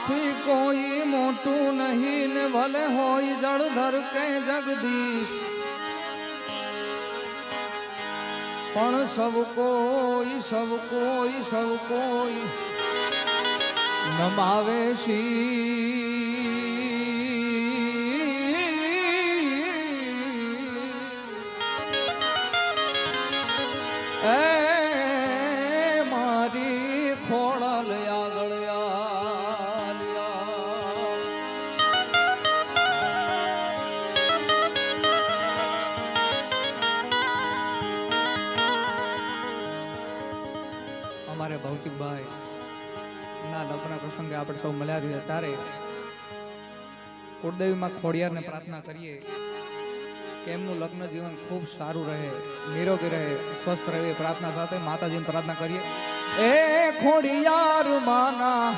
માથી કોઈ મોટું નહીં ને ભલે હોય જળધર કે જગદીશ, પણ સબ કોઈ નમાવે શી મારી ખોળલ આગળ અમારે ભૌતિકભાઈ ના લગ્ન પ્રસંગે આપણે સૌ મળ્યા છીએ ત્યારે કુળદેવીમાં ખોડિયારને પ્રાર્થના કરીએ કે એમનું લગ્ન જીવન ખૂબ સારું રહે, નિરોગી રહે, સ્વસ્થ રહે એ પ્રાર્થના સાથે માતાજીને પ્રાર્થના કરીએ. એ ખોડિયાર માના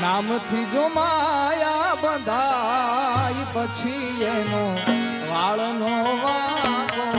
નામથી જો માયા બંધાય પછી એનો વાળનો વાગો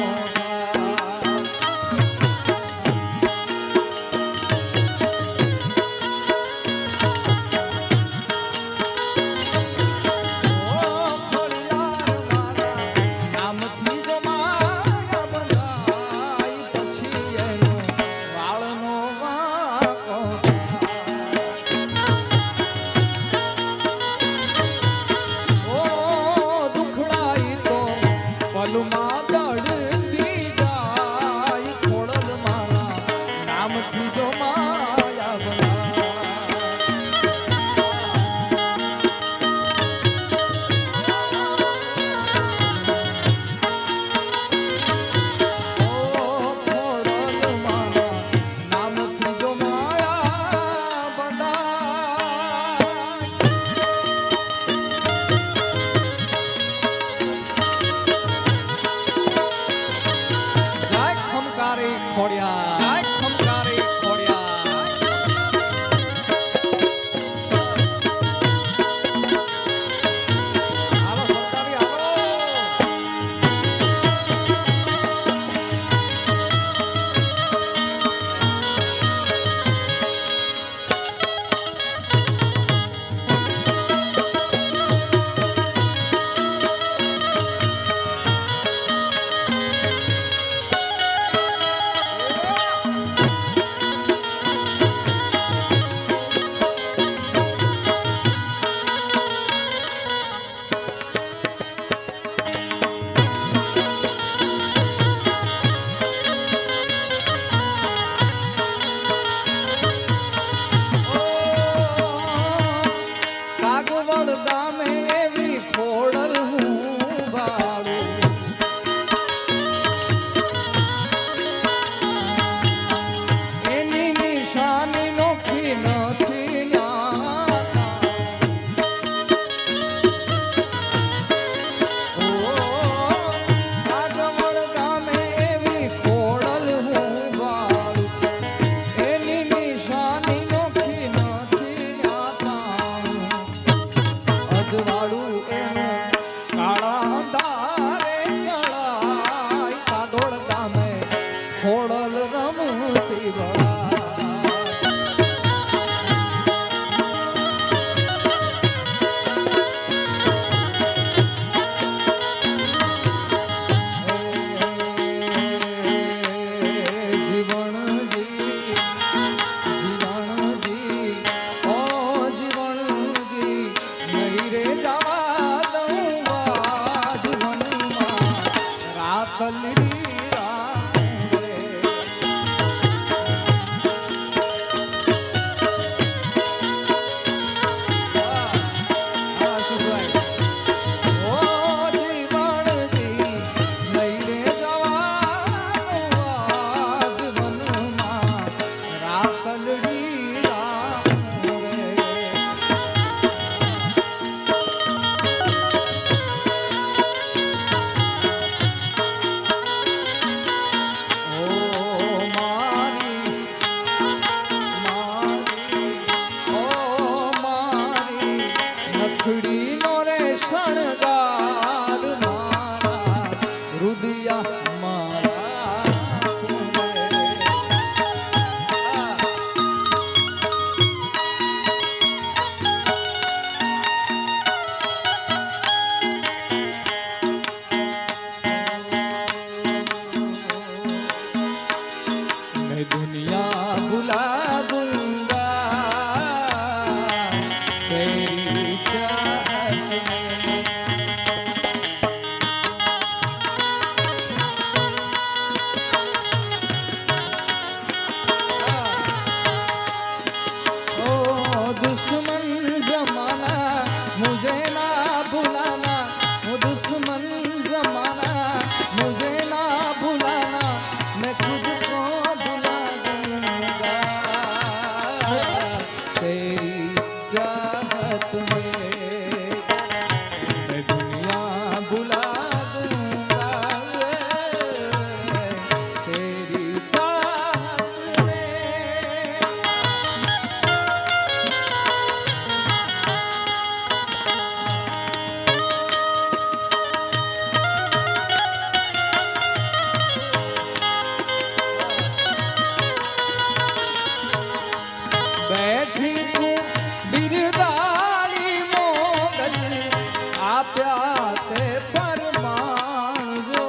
આપ્યા તે પરમાણજો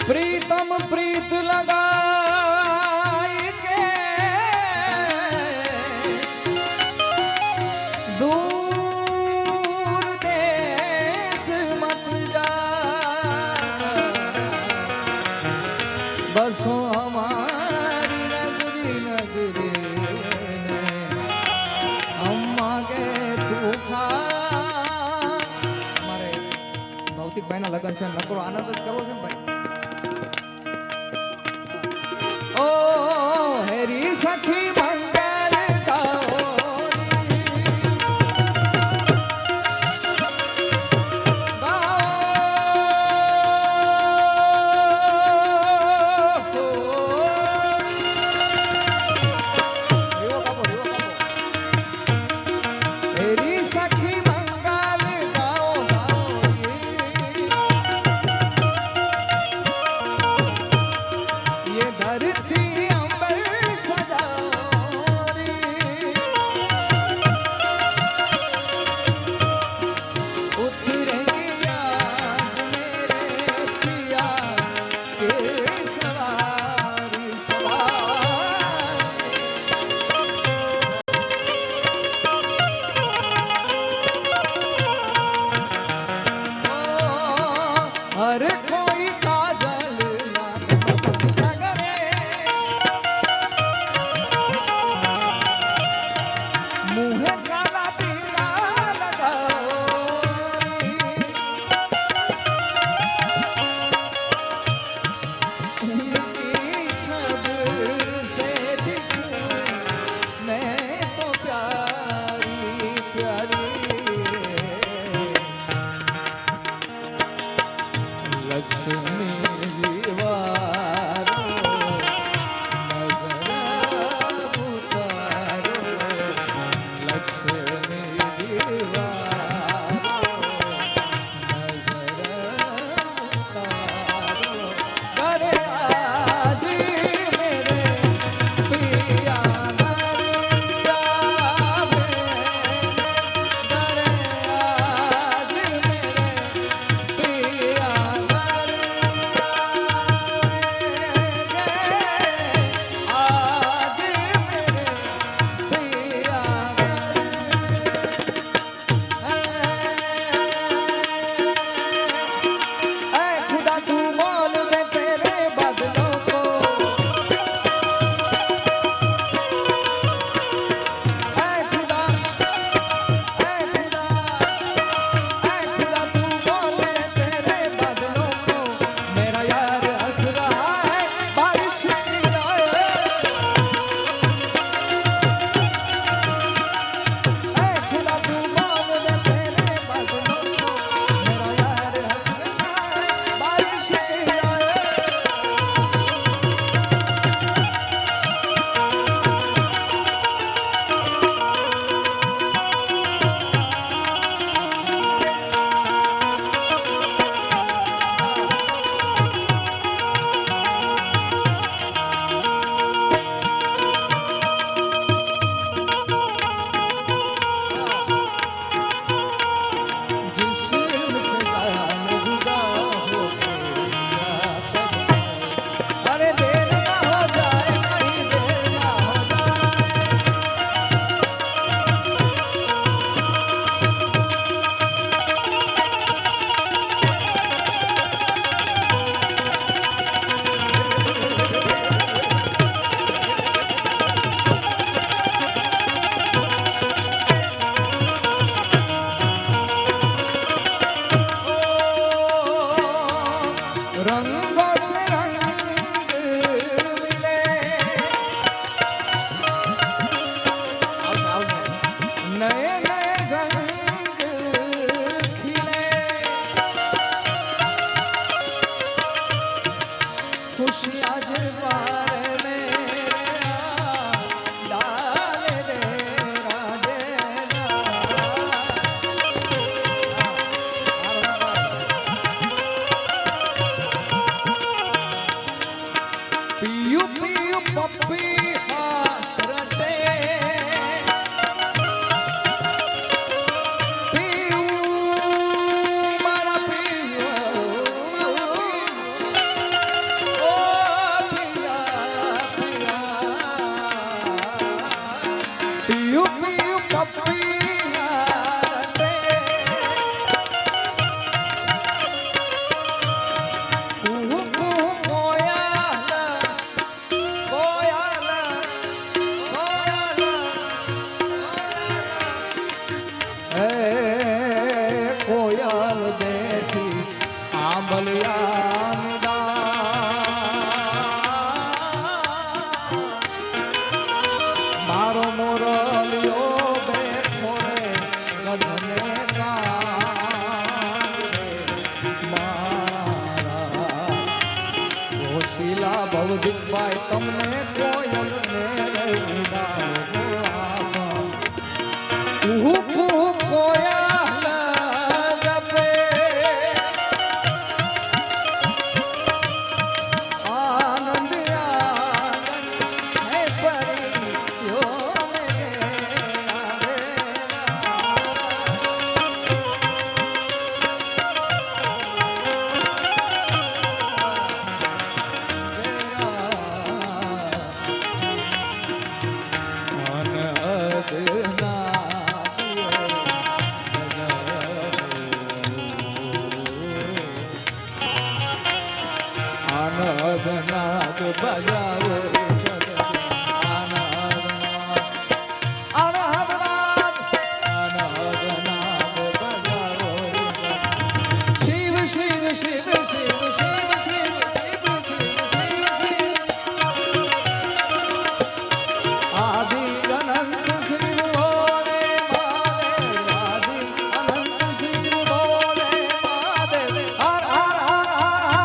प्रीतम प्रीत लगाई के दूर देश मत जा बसो हमारी नगरी नगरी अम्मा के दुखा हमारे भौतिक भाई ना लगन से नकरो आनंद ज करવો છે ને ભાઈ हेरी सखी मंगल લક્ષ્મી જીવારો નજર ઉતારો લક્ષ્મી જીવારો નજર ઉતારો કરે આજ મેરે પિયા નરિયા મે કરે આજ મેરે પિયા ભવદીપભાઈ તમને કોયલ ને નાદ બજાવો શિવ શિવ શિવ શિવ શિવ શિવ આદિ અનંત શિવ બોલે મહાદેવ આદિ અનંત શિવ બોલે મહાદેવ હર હર હર હર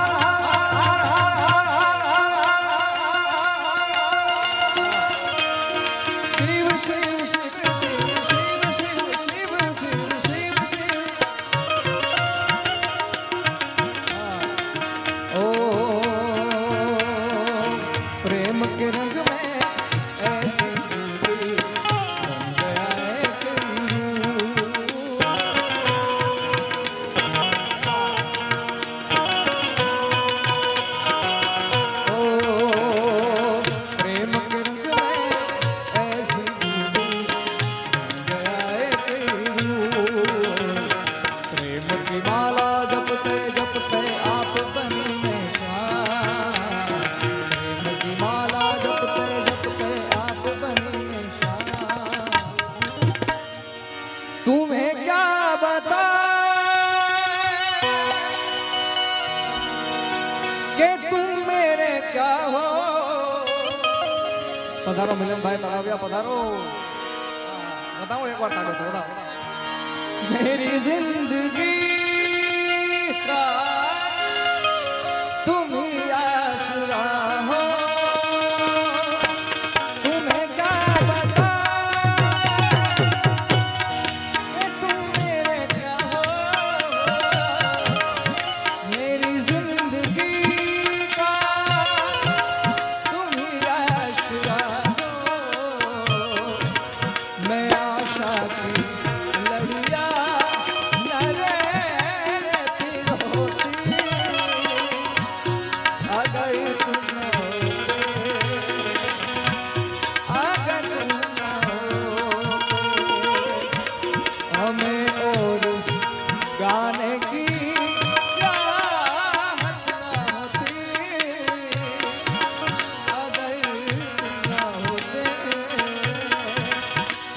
कि तुम मेरे क्या हो। पधारो मिलन भाई तलाविया पधारो। बताओ एक बार ताड़ो थोड़ा। मेरी जिंदगी का तुम ही आसरा हो। तुम्हें क्या बता कि तुम मेरे क्या हो। मेरी जिंदगी का तुम ही आसरा हो। मैं आशा की लड़िया न रहती होती अगर तुम न होते, अगर तुम न होते। हमें और गाने की चाहत न होती अगर तुम न होते,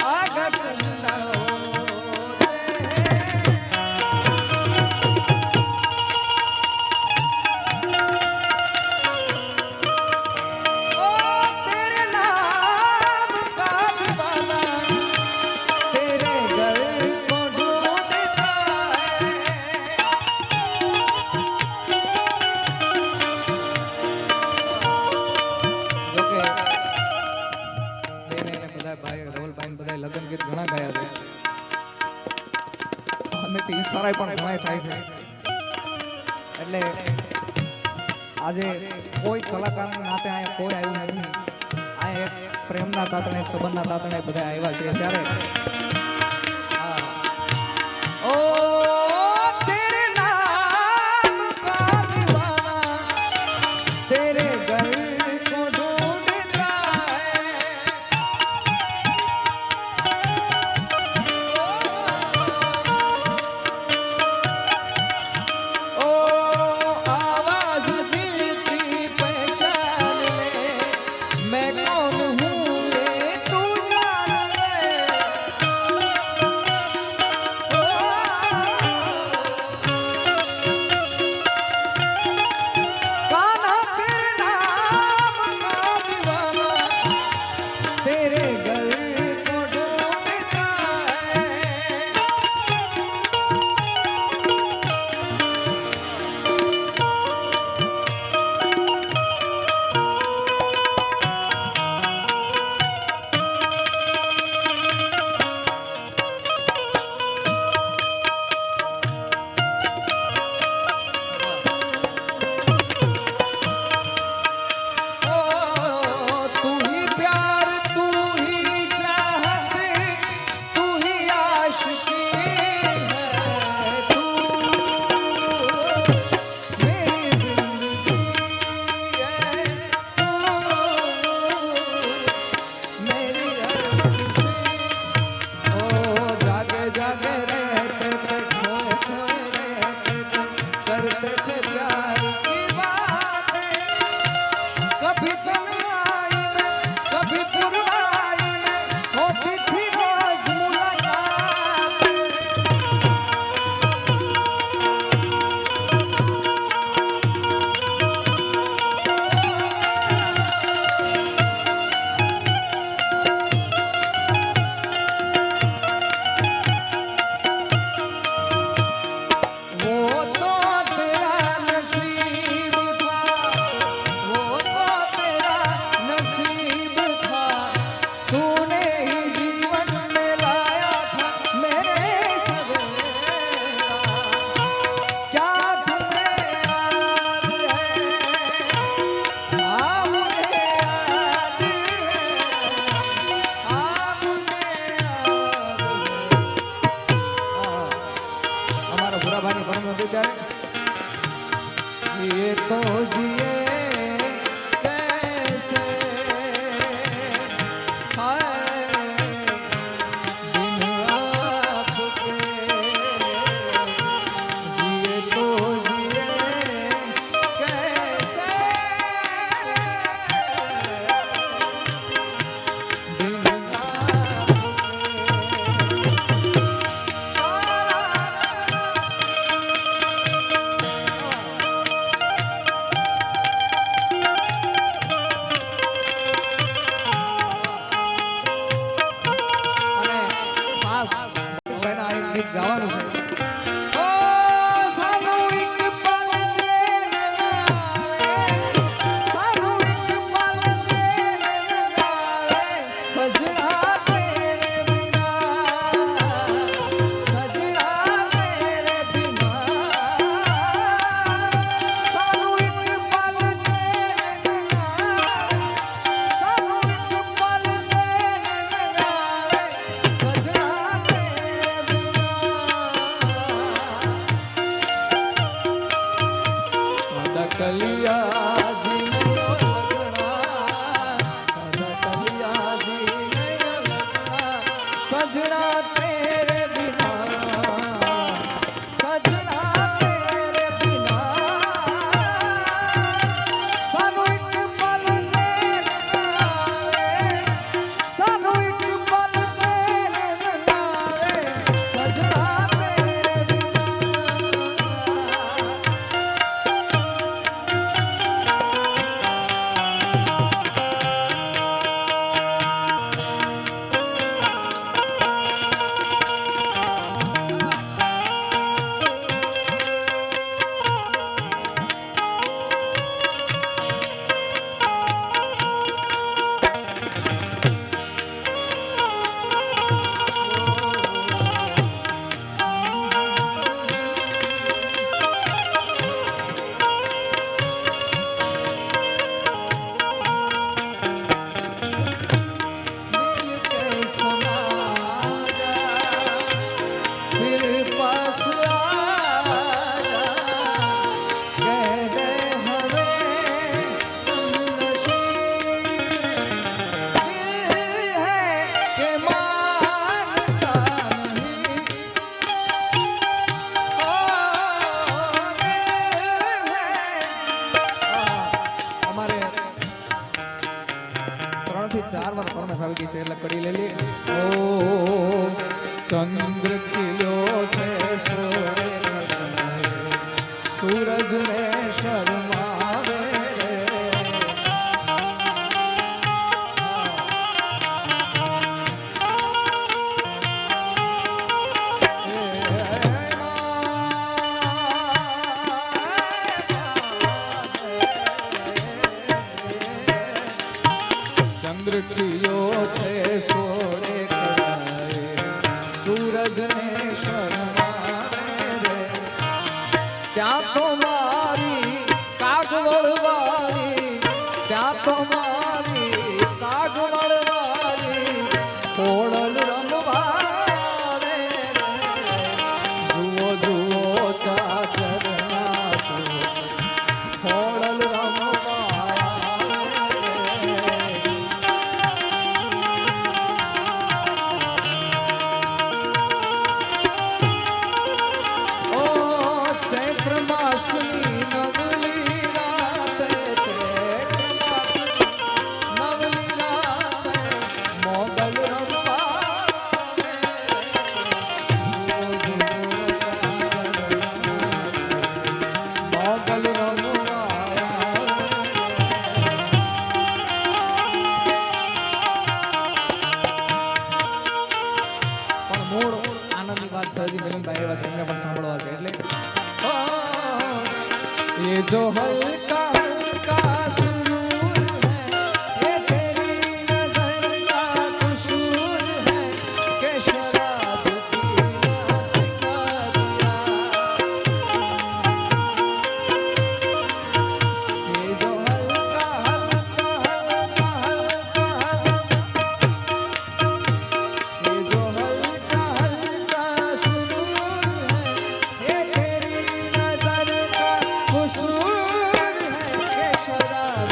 अगर तुम न होते। ओ तेरे नाम का दीवाना तेरे घर को ढूंढता है। જોકે બેને એને બધા ભાઈ ધવલભાઈ ને બધા લગ્ન ગીત ઘણા ગાયા છે. આમેથી ઈશારા પણ ઘણા થાય છે. એટલે આજે કોઈ કલાકારના નાતે અહીંયા કોઈ આવ્યું નથી. આ એક પ્રેમના તાતણે એક સંબંધના તાતણે બધા આવ્યા છે. ત્યારે ओ तेरे नाम का दीवाना तेरे घर को ढूंढता है। ओ आवाज दिल की पहचान ले मैं कौन हूँ ये तू जान ले। થી 4 વાર ફરમાશ આવી ગઈ છે એટલે કડી લઈ લે ઓ ચંદ્ર ખીલ્યો છે સૂરજ ને શરમાવે ચંદ્ર ખીલ્યો છે સોળે કળાએ સૂરજ ને શરમાવે ત્યાં તો મારી કાગવળ વાળી ત્યાં તો મારી કાગવળ વાળી ખોડલ રમવાડે જુઓ જુઓ ચાચરના ખોડલ ये जो हल्का हल्का सुरूर है ये तेरी नजर का कसूर है कि शराब पीना सिखा दिया ये जो हल्का हल्का हल्का हल्का ये जो हल्का हल्का सुरूर है ये तेरी नजर का कसूर है कि शराब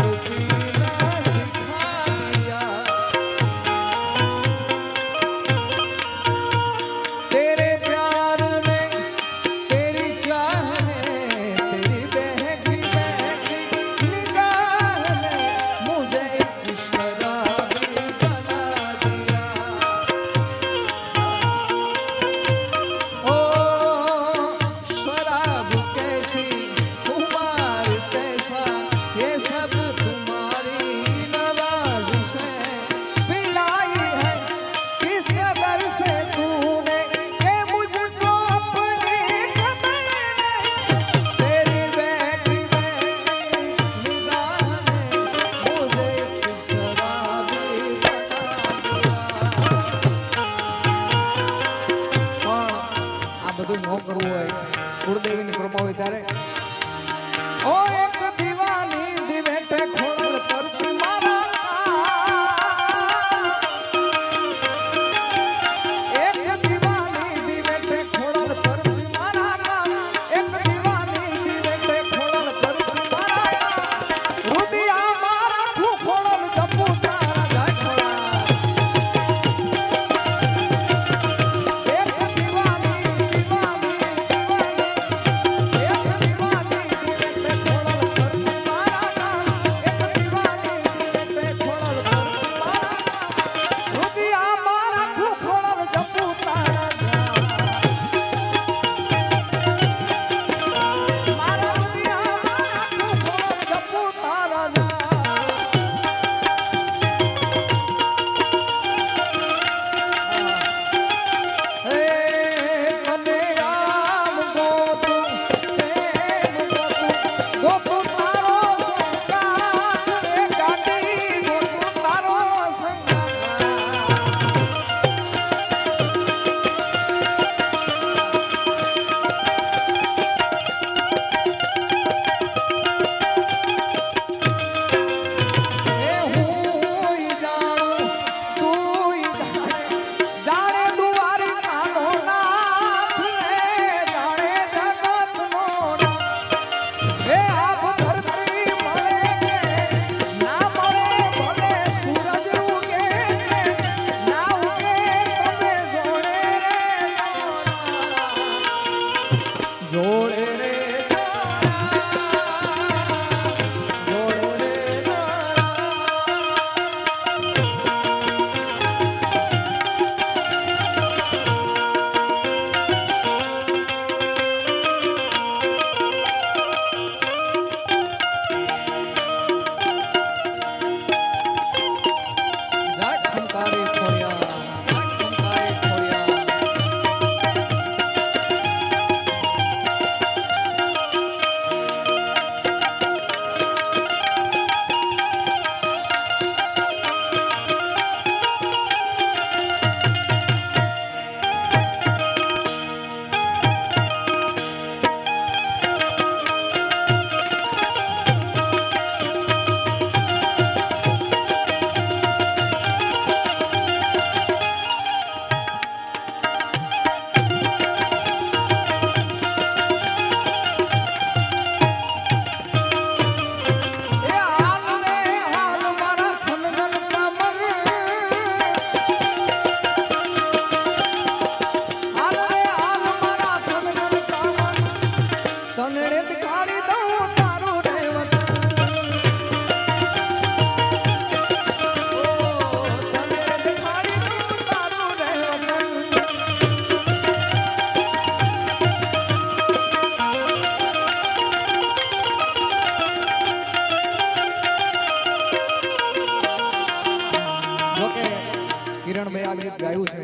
કિરણભાઈ આ ગીત ગાયું છે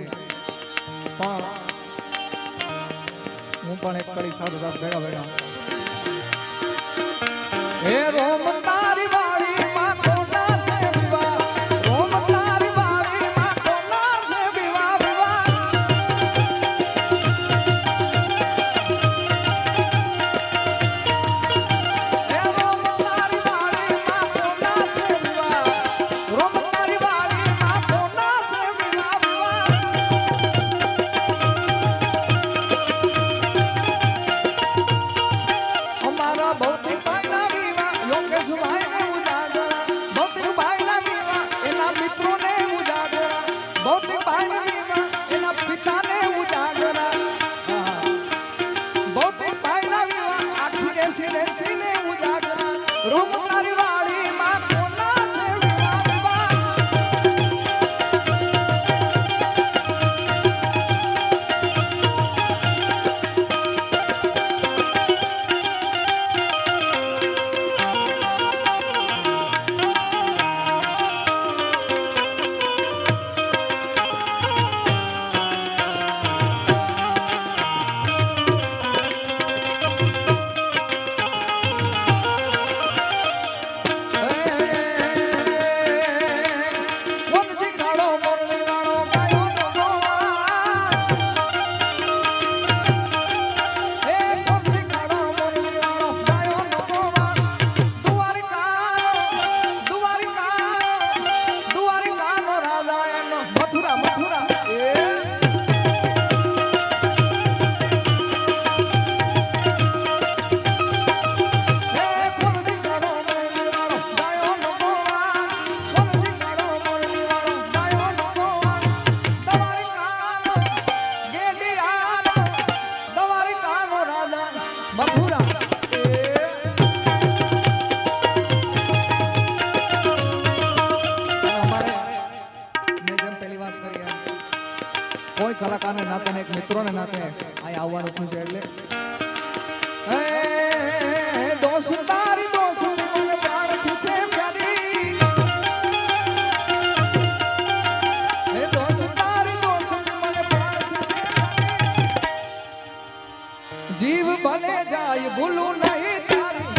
પણ હું પણ એક કરી સાથે સાથે ભેગા ભેગા હે રોમ તારી વાળી માં કોના સે વિવાહ રોમ તારી વાળી માં કોના સે વિવાહ વિવાહ હે રોમ તારી વાળી માં કોના સે વિવાહ રોમ તારી વાળી માં કોના સે વિવાહ વિવાહ અમારા ભૌતિક કોઈ કલાકારને નાતે ને એક મિત્રોને નાતે અહીં આવવાનું થયું છે એટલે દોસ્ત તારી દોસ્ત મને પ્રાણથી છે પ્યારી હે દોસ્ત તારી દોસ્ત મને પ્રાણથી છે જીવ ભલે જાય ભૂલું નહીં તારી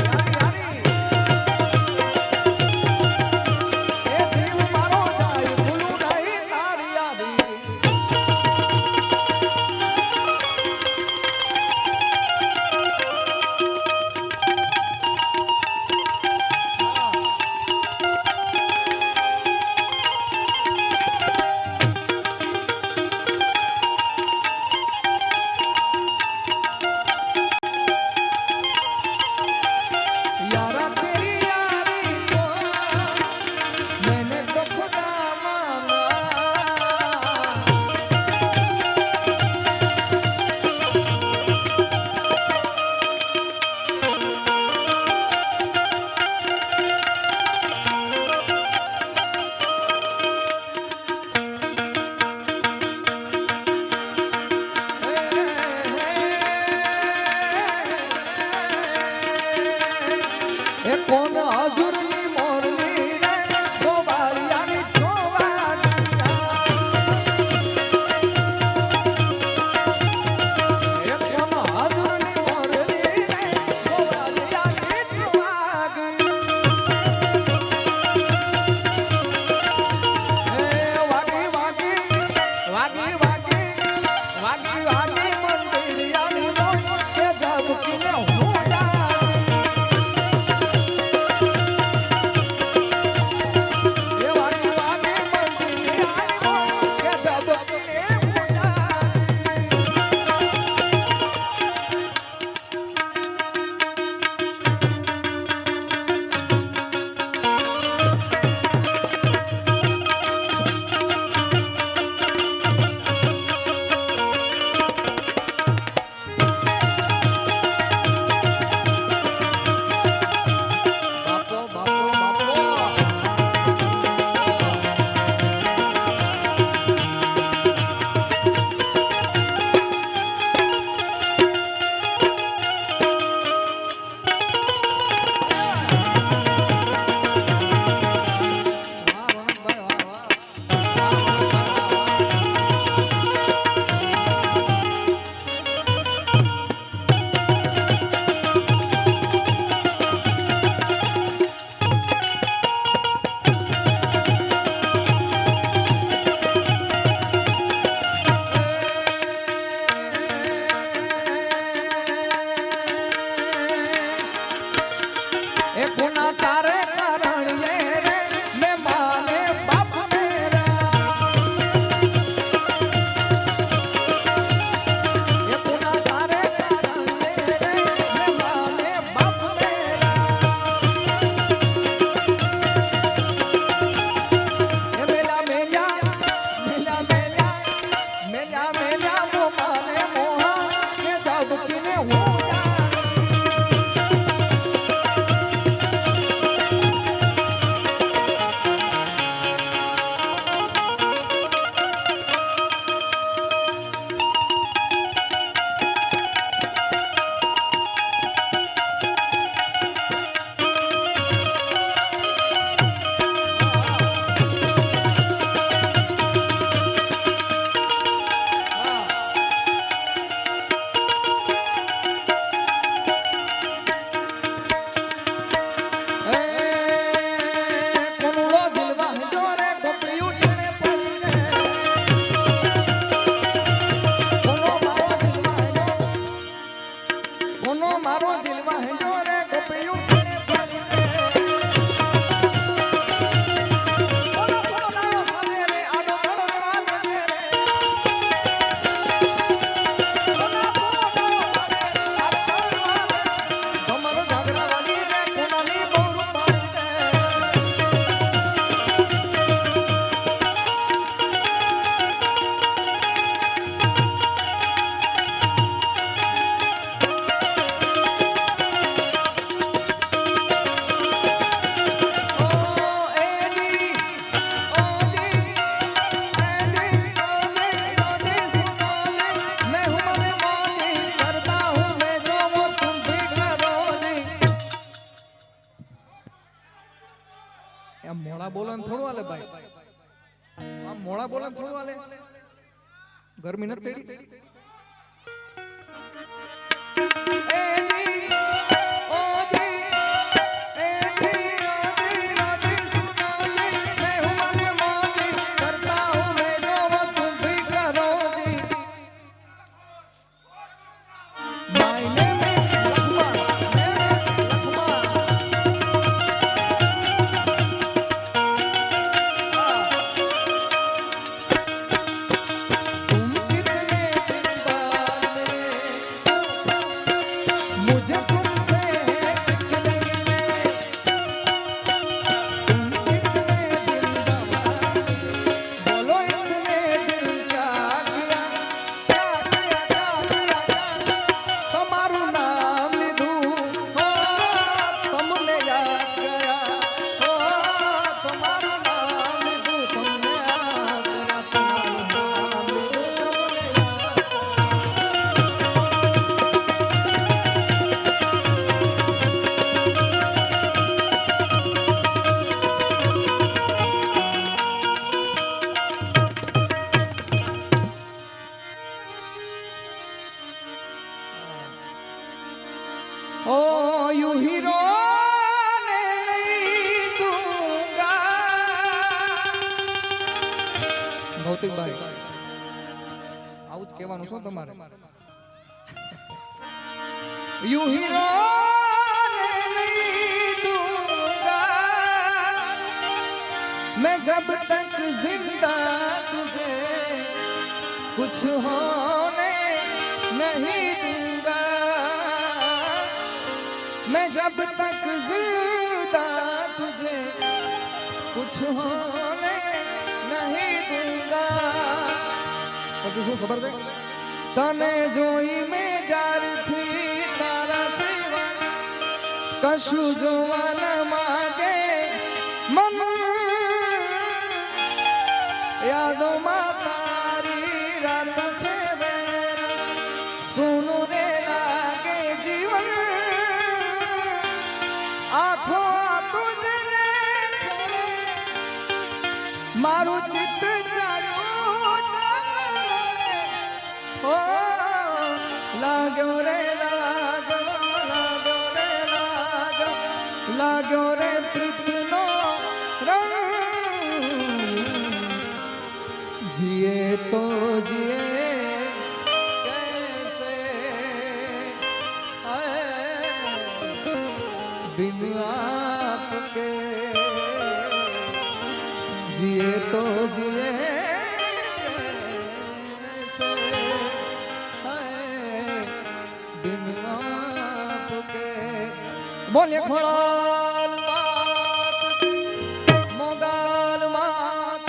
આમ મોળા બોલન થોડું હાલે ભાઈ, આમ મોળા બોલન થોડું હાલે, ગરમી નથી ચડી. ભૌતિકભાઈ આવું જ કહેવાનું શું તમારે? યુ હીરો मैं जब तक जिंदा तुझे कुछ होने नहीं दूंगा, मैं जब तक जिंदा तुझे कुछ होने नहीं दूंगा. પછી શું ખબર છે? તને જોઈ મેં જારથી તારા સિવાય કશું જોવા ન માગે મન, યાદોમાં તારી રાત છે સોનું રે લાગે જીવન, આખો તુજને મારું ચિત્ત ચાલ્યું ઓ લાગ્યો રે લાગ્યો, લાગ્યો રે લાગ્યો, લાગ્યો રે પ્રીતનો રંગ, जिए तो जिए कैसे बिन आपके, जिए तो जिए कैसे बिन आपके. बोले खोल मोगाल मात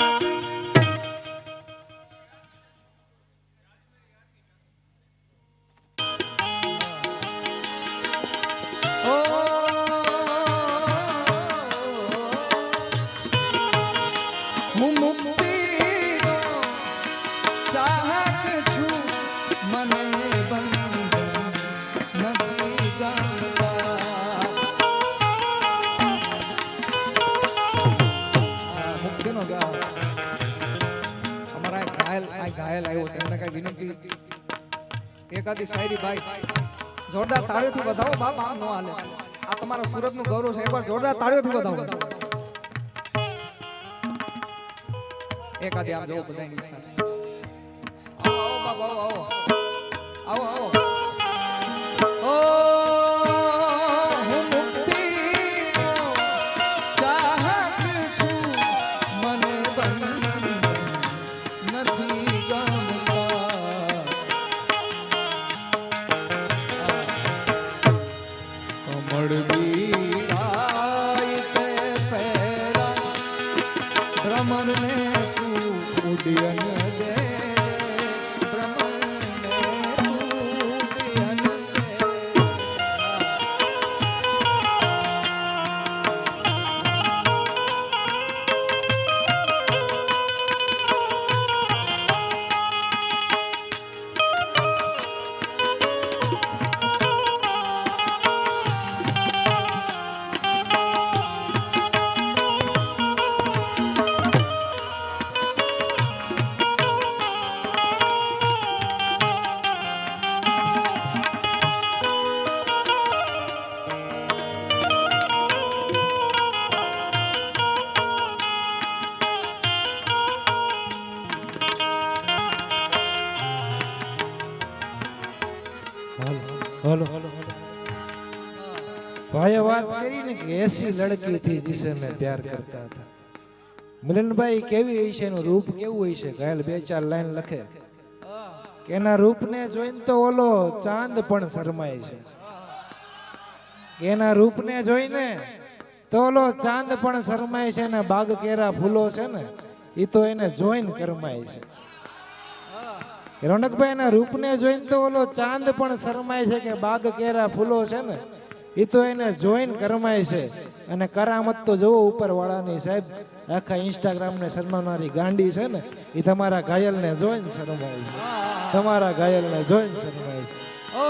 ઘાયલ આવ્યો છે, એમને કઈ વિનંતી એકાદી શાયરી ભાઈ જોરદાર તાળીઓથી વધાવો બાપ, આમ નો હાલે. આ તમારા સુરત નું ગૌરવ છે, એકવાર જોરદાર તાળીઓથી વધાવો. એકાદી આમ જોવો બધાની ઈચ્છા છે. આવો બાપ આવો આવો આવો આવો. ઓ હું મુક્તિનો ચાહક છું, મને બંધ નથી ગમતા, કમળ બીરાય તે પહેરા ભ્રમર ને તું ઉડ્યન દે, ભ્રમર ને તું ઉડ્યન દે. વાત કરી ને કે ऐसी लड़की थी जिसे मैं प्यार करता था। મિલનભાઈ કેવી હોય છે, એનું રૂપ કેવું હોય છે? ઘાયલ બે ચાર લાઈન લખે કે એના રૂપને જોઈને તો ઓલો ચાંદ પણ શરમાય છે, કે એના રૂપને જોઈને તો ઓલો ચાંદ પણ શરમાય છે, ને બાગ કેરા ફૂલો છે ને એ તો એને જોઈને કરમાય છે। રોનકભાઈ એના રૂપને જોઈને તો ઓલો ચાંદ પણ શરમાય છે, કે બાગ કેરા ફૂલો છે ને એ તો એને જોઈને કરમાય છે। અને કરામત તો જોવો ઉપર વાળાની સાહેબ, આખા ઇન્સ્ટાગ્રામ ને શરમાવનારી ગાંડી છે ને એ તમારા ઘાયલને જોઈને શરમાય છે, તમારા ઘાયલને જોઈને શરમાય છે। ओ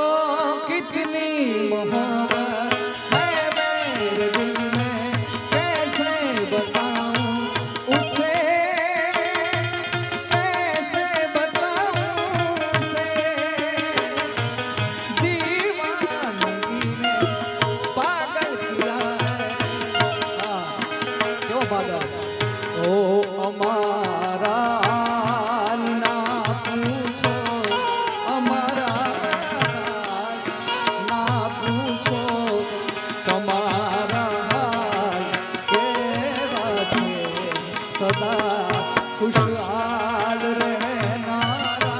कितनी मोहब्बत है मेरे दिल में, कैसे बताऊं उसे, कैसे बताऊं उसे, दीवानगी ने पागल किया है। क्यों पागल? ओ हमारा ना पूछो, हमारा ना पूछो, તમારા હાલ કેવા છે, સદા ખુશહાલ રહેનારા,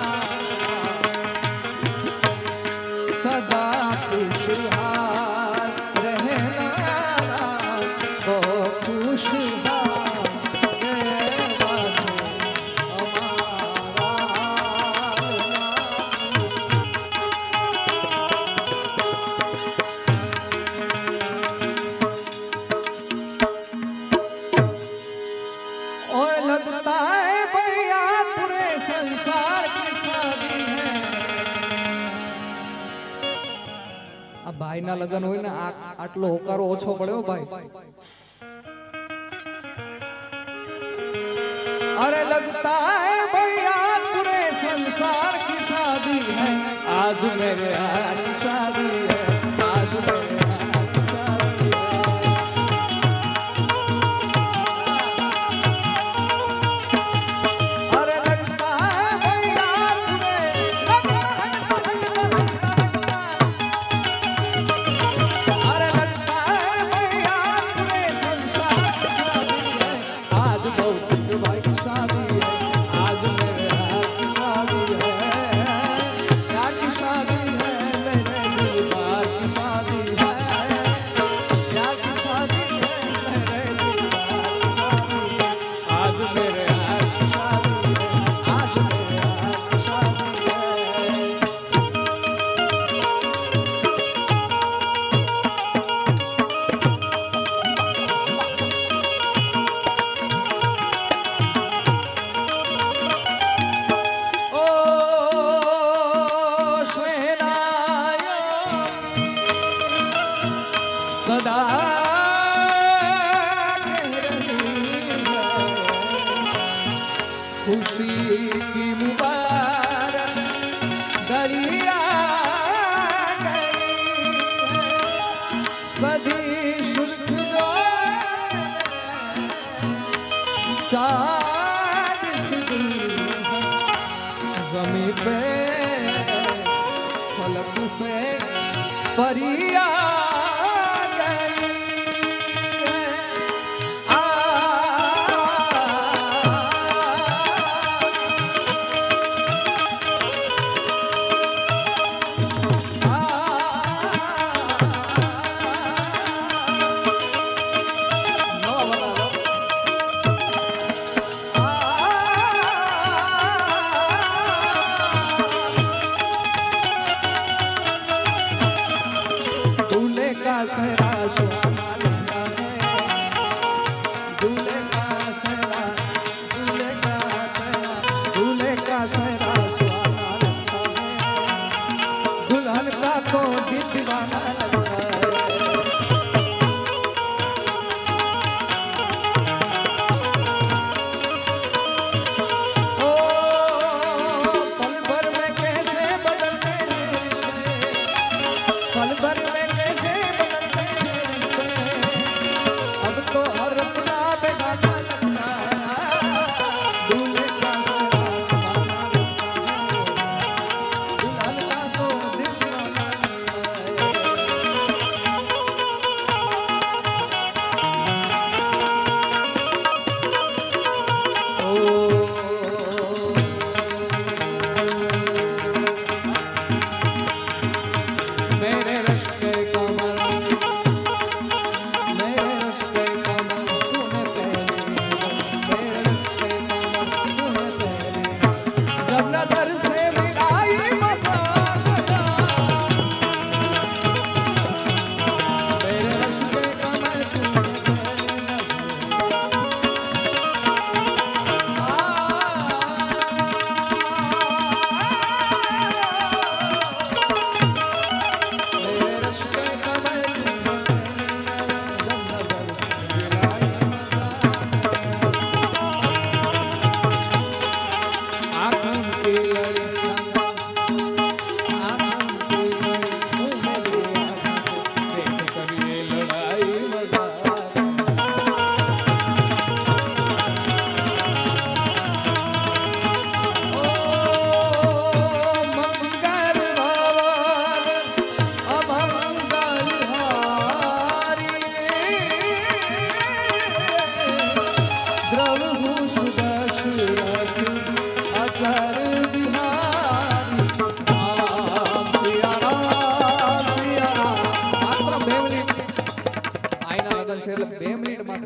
સદા ખુશહાલ રહેનારા, તો ખુશહાલ કેવા છે और लगता है भैया पूरे संसार की शादी है। આ ભાઈ ના લગન હોય ને આટલો હોકારો ઓછો પડ્યો ભાઈ। अरे लगता है भैया पूरे संसार की शादी है, आज मेरे यहाँ की शादी है, आज मेरे यहाँ की शादी है। अरे लगता है भैया पूरे, अरे लगता है भैया पूरे संसार की शादी है, आज बहुत भाई की शादी है, आज मेरे हाथ की शादी है, क्या की शादी है, मेरे दिलदार की शादी है, क्या की शादी है, मेरे दिलदार की शादी है, आज मेरे हाथ की शादी है, आज मेरे हाथ की शादी है। ओ श्वेनायो सदा खुशी की मुबारक गलिया सदी शुष्क जो चाँद सी ज़मीं पे फलक से परिया गई है। आ,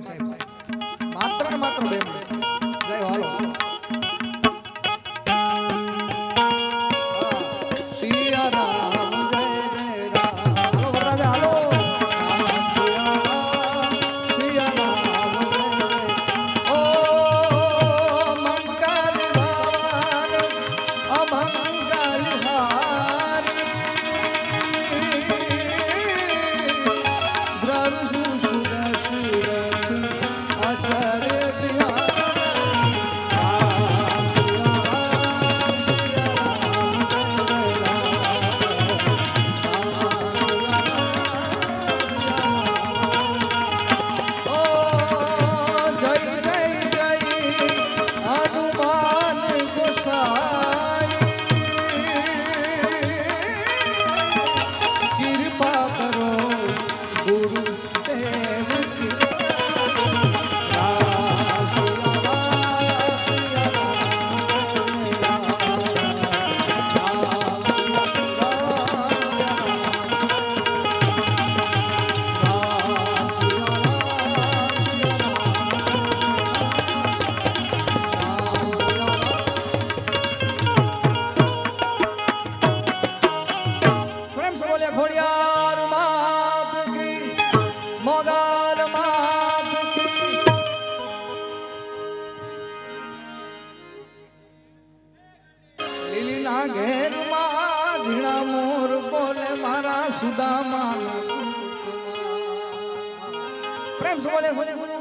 સાહેબ માત્ર ને માત્ર 2 મિનિટ જય હાલો સિયા રામ જય જય રામ હાલો વરરાજા હાલો સિયા રામ જય જય ઓ મંગલ ભવન અમંગલ હારી દ્રરુ સુરસુરથ આચાર્ય ખોડિયાર માત કી મોગલ માત કી લીલી ના ઘેર માં ઝીણા મોર બોલે મારા સુદામા પ્રેમ સે બોલે